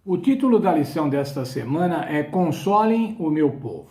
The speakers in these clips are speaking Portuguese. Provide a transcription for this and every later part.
O título da lição desta semana é Consolem o meu povo.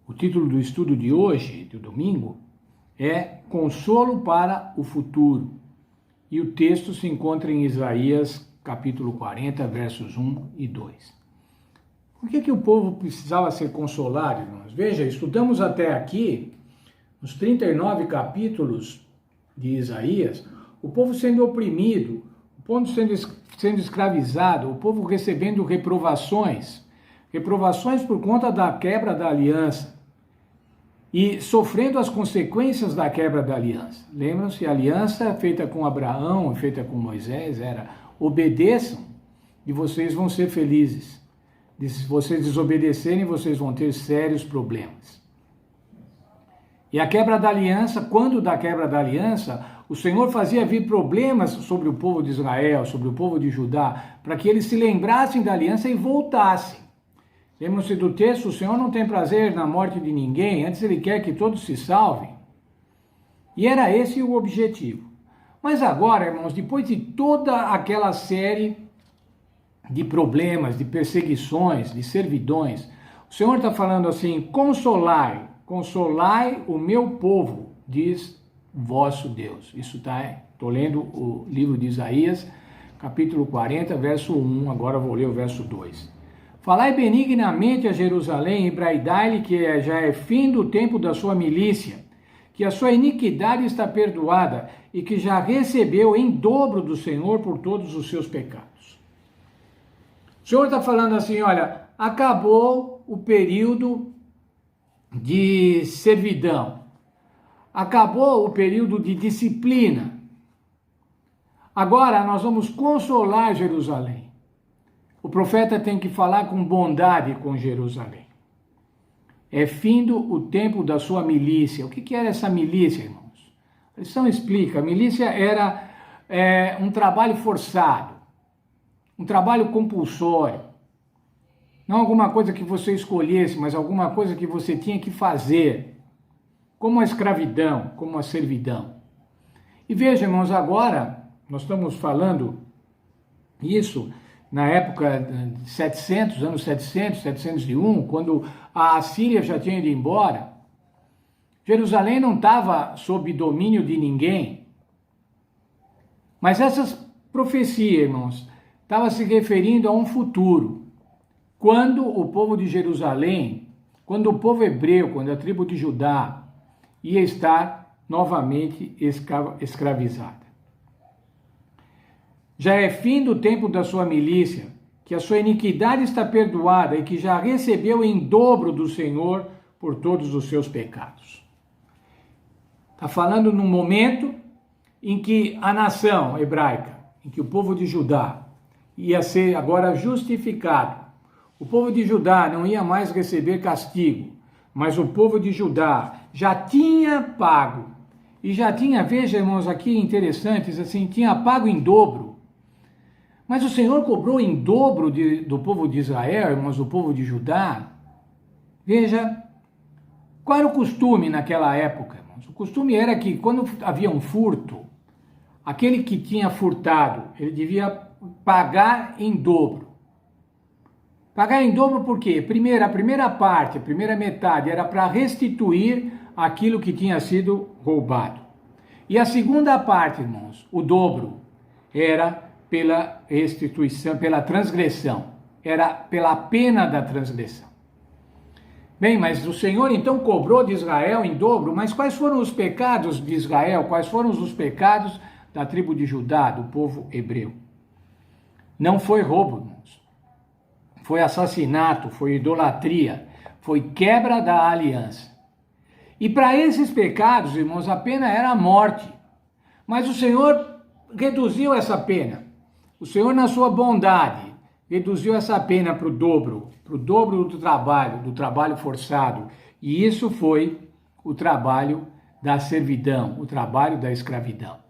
O título do estudo de hoje, do domingo, é Consolo para o futuro. E o texto se encontra em Isaías, capítulo 40, versos 1 e 2. Por que o povo precisava ser consolado, irmãos? Veja, estudamos até aqui, nos 39 capítulos de Isaías, o povo sendo oprimido, o povo sendo escravizado, o povo recebendo reprovações por conta da quebra da aliança e sofrendo as consequências da quebra da aliança. Lembram-se, a aliança feita com Abraão, feita com Moisés, era: obedeçam e vocês vão ser felizes. Se vocês desobedecerem, vocês vão ter sérios problemas. E a quebra da aliança, quando da quebra da aliança, o Senhor fazia vir problemas sobre o povo de Israel, sobre o povo de Judá, para que eles se lembrassem da aliança e voltassem. Lembram-se do texto: o Senhor não tem prazer na morte de ninguém, antes Ele quer que todos se salvem. E era esse o objetivo. Mas agora, irmãos, depois de toda aquela série de problemas, de perseguições, de servidões, o Senhor está falando assim: consolai o meu povo, diz vosso Deus. Isso estou lendo o livro de Isaías, capítulo 40, verso 1, agora vou ler o verso 2. Falai benignamente a Jerusalém e braidai-lhe que já é fim do tempo da sua milícia, que a sua iniquidade está perdoada e que já recebeu em dobro do Senhor por todos os seus pecados. O Senhor está falando assim: olha, acabou o período de servidão, acabou o período de disciplina. Agora nós vamos consolar Jerusalém. O profeta tem que falar com bondade com Jerusalém. É findo o tempo da sua milícia. O que era essa milícia, irmãos? A lição explica: a milícia era um trabalho forçado, um trabalho compulsório. Não alguma coisa que você escolhesse, mas alguma coisa que você tinha que fazer, como a escravidão, como a servidão. E veja, irmãos, agora nós estamos falando isso na época de 700, anos 700, 701, quando a Assíria já tinha ido embora. Jerusalém não estava sob domínio de ninguém. Mas essas profecias, irmãos, estavam se referindo a um futuro, quando o povo de Jerusalém, quando o povo hebreu, quando a tribo de Judá ia estar novamente escravizada. Já é fim do tempo da sua milícia, que a sua iniquidade está perdoada e que já recebeu em dobro do Senhor por todos os seus pecados. Está falando num momento em que a nação hebraica, em que o povo de Judá ia ser agora justificado. O povo de Judá não ia mais receber castigo, mas o povo de Judá já tinha pago. E já tinha, veja, irmãos, aqui interessantes, assim, tinha pago em dobro. Mas o Senhor cobrou em dobro do povo de Israel, irmãos, do povo de Judá. Veja, qual era o costume naquela época, irmãos? O costume era que quando havia um furto, aquele que tinha furtado, ele devia pagar em dobro. Pagar em dobro por quê? Primeiro, a primeira parte, a primeira metade era para restituir aquilo que tinha sido roubado. E a segunda parte, irmãos, o dobro, era pela restituição, pela transgressão, era pela pena da transgressão. Bem, mas o Senhor então cobrou de Israel em dobro, mas quais foram os pecados de Israel? Quais foram os pecados da tribo de Judá, do povo hebreu? Não foi roubo, irmãos. Foi assassinato, foi idolatria, foi quebra da aliança. E para esses pecados, irmãos, a pena era a morte. Mas o Senhor reduziu essa pena. O Senhor, na sua bondade, reduziu essa pena para o dobro do trabalho forçado. E isso foi o trabalho da servidão, o trabalho da escravidão.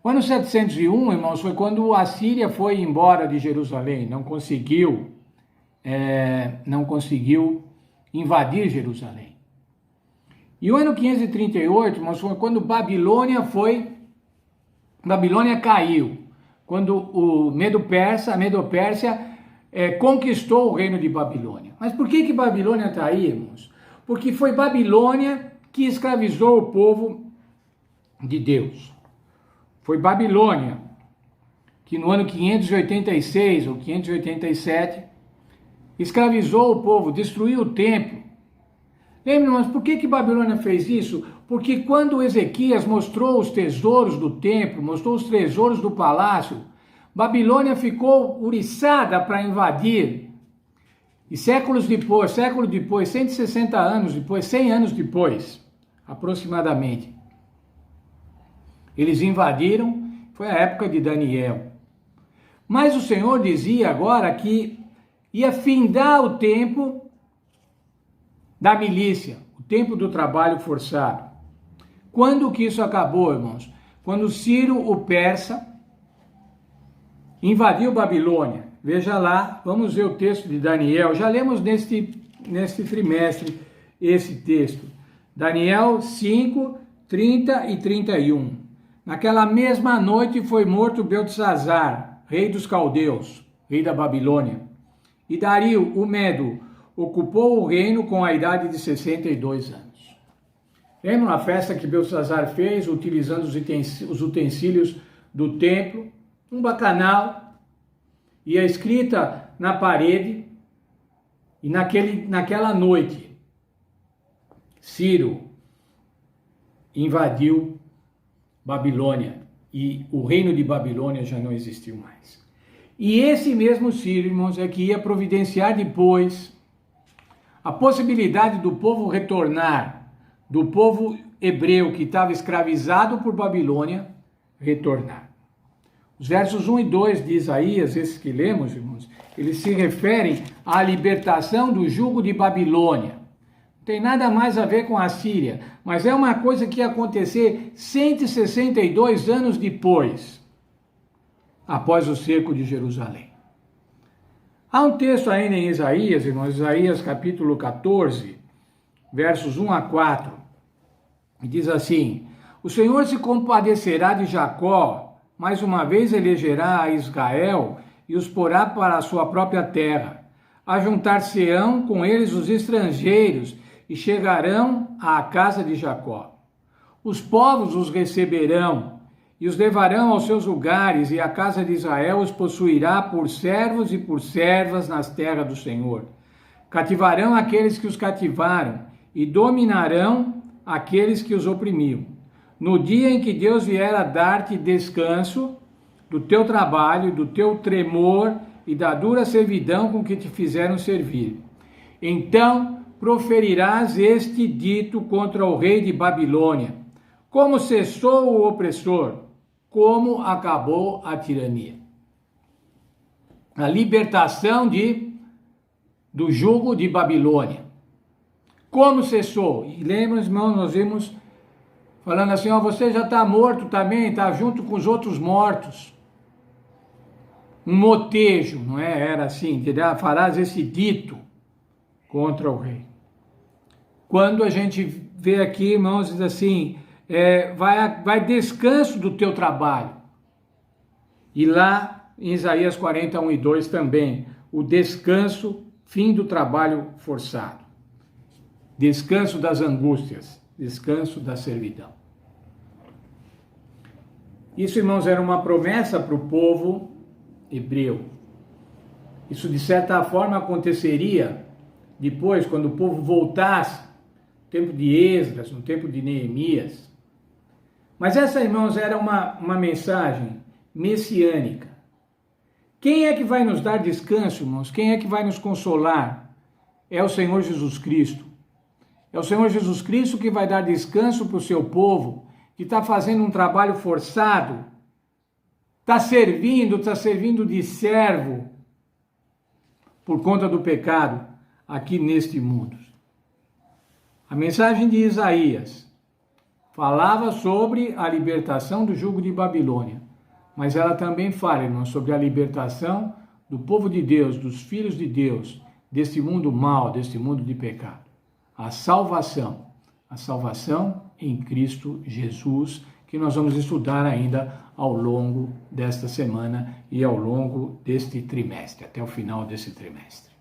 O ano 701, irmãos, foi quando a Síria foi embora de Jerusalém, não conseguiu invadir Jerusalém. E o ano 538, irmãos, foi quando Babilônia caiu, quando a Medo-Pérsia conquistou o reino de Babilônia. Mas por que Babilônia está aí, irmãos? Porque foi Babilônia que escravizou o povo de Deus. Foi Babilônia que no ano 586 ou 587 escravizou o povo, destruiu o templo. Lembra, mas por que Babilônia fez isso? Porque quando Ezequias mostrou os tesouros do templo, mostrou os tesouros do palácio, Babilônia ficou uriçada para invadir. E século depois, 160 anos depois, 100 anos depois, aproximadamente, eles invadiram, foi a época de Daniel. Mas o Senhor dizia agora que ia findar o tempo da milícia, o tempo do trabalho forçado. Quando que isso acabou, irmãos? Quando Ciro, o persa, invadiu Babilônia. Veja lá, vamos ver o texto de Daniel. Já lemos neste trimestre esse texto. Daniel 5, 30 e 31. Naquela mesma noite foi morto Beltesazar, rei dos caldeus, rei da Babilônia. E Dario, o Medo, ocupou o reino com a idade de 62 anos. Lembra a festa que Beltesazar fez, utilizando os utensílios do templo? Um bacanal, e a escrita na parede, e naquela noite, Ciro invadiu Babilônia, e o reino de Babilônia já não existiu mais. E esse mesmo Ciro, irmãos, é que ia providenciar depois a possibilidade do povo retornar, do povo hebreu que estava escravizado por Babilônia, retornar. Os versos 1 e 2 de Isaías, esses que lemos, irmãos, eles se referem à libertação do jugo de Babilônia. Não tem nada mais a ver com a Síria, mas é uma coisa que ia acontecer 162 anos depois, após o cerco de Jerusalém. Há um texto ainda em Isaías, irmãos, Isaías capítulo 14, versos 1 a 4, que diz assim: o Senhor se compadecerá de Jacó, mais uma vez elegerá a Israel e os porá para a sua própria terra. Ajuntar-se-ão com eles os estrangeiros e chegarão à casa de Jacó. Os povos os receberão e os levarão aos seus lugares, e a casa de Israel os possuirá por servos e por servas nas terras do Senhor. Cativarão aqueles que os cativaram e dominarão aqueles que os oprimiam. No dia em que Deus vier a dar-te descanso do teu trabalho, do teu tremor e da dura servidão com que te fizeram servir, então proferirás este dito contra o rei de Babilônia: como cessou o opressor, como acabou a tirania. A libertação do jugo de Babilônia. Como cessou? E lembra, irmãos, nós vimos falando assim: ó, você já está morto também, está junto com os outros mortos. Um motejo, não é? Era assim, farás esse dito contra o rei. Quando a gente vê aqui, irmãos, diz assim, vai descanso do teu trabalho. E lá em Isaías 41 e 2 também, o descanso, fim do trabalho forçado. Descanso das angústias, descanso da servidão. Isso, irmãos, era uma promessa para o povo hebreu. Isso, de certa forma, aconteceria depois, quando o povo voltasse, no tempo de Esdras, no tempo de Neemias. Mas essa, irmãos, era uma mensagem messiânica. Quem é que vai nos dar descanso, irmãos? Quem é que vai nos consolar? É o Senhor Jesus Cristo. É o Senhor Jesus Cristo que vai dar descanso para o seu povo, que está fazendo um trabalho forçado, está servindo de servo por conta do pecado aqui neste mundo. A mensagem de Isaías falava sobre a libertação do jugo de Babilônia, mas ela também fala, irmãos, sobre a libertação do povo de Deus, dos filhos de Deus, deste mundo mau, deste mundo de pecado. A salvação em Cristo Jesus, que nós vamos estudar ainda ao longo desta semana e ao longo deste trimestre, até o final desse trimestre.